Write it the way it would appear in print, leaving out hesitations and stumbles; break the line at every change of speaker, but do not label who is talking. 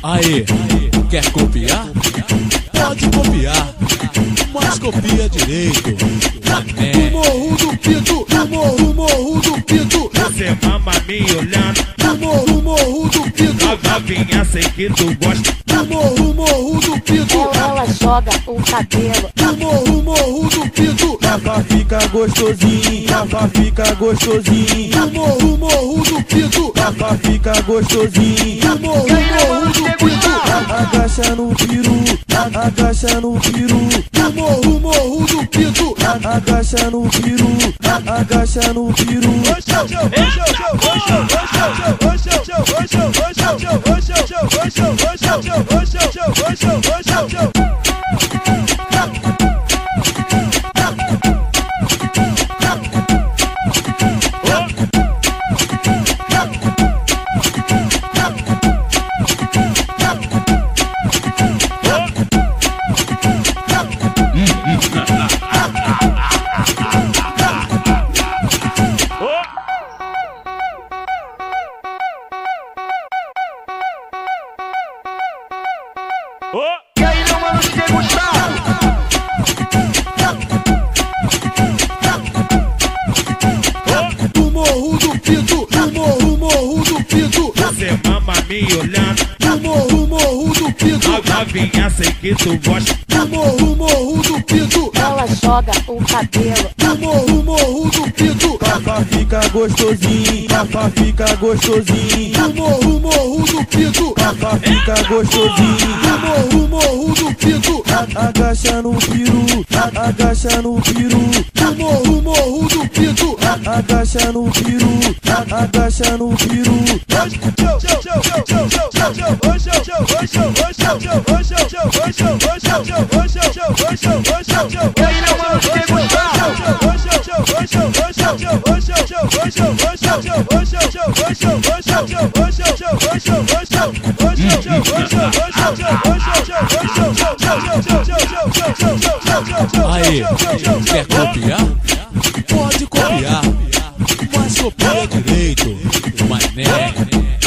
Aí, quer copiar? Pode copiar, mas copia direito, mané.
Do morro do Pito, do morro do Pito.
Você mama me olhando,
Do morro do Pito.
novinha, sei que tu gosta.
Do morro do Pito.
Ela joga o cabelo.
Do morro do Pito.
Rafa fica gostosinho, Rafa fica gostosinho.
Do morro do Pito.
Rafa fica gostosinho.
Do morro do Pito.
Agacha no peru, agacha no peru.
Do morro do Pito.
Agacha no peru, agacha no peru.
E aí, meu mano DJ Gustavo?
Do morro do Pito. Do morro do Pito.
Você mama me olhando,
Do morro do Pito.
novinha, sei que tu gosta.
Do morro do Pito.
Ela joga o cabelo.
Do morro do Pito.
Rafa fica gostosinho, Rafa fica gostosinho.
Do morro do Pito.
Rafa fica gostosinho.
Do morro do Pito.
Agacha no peru, agacha no peru.
Do morro do Pito.
Agacha no peru, agacha no peru.
E aí, meu mano DJ
Aí, quer copiar? Pode copiar, mas copia direito, mané.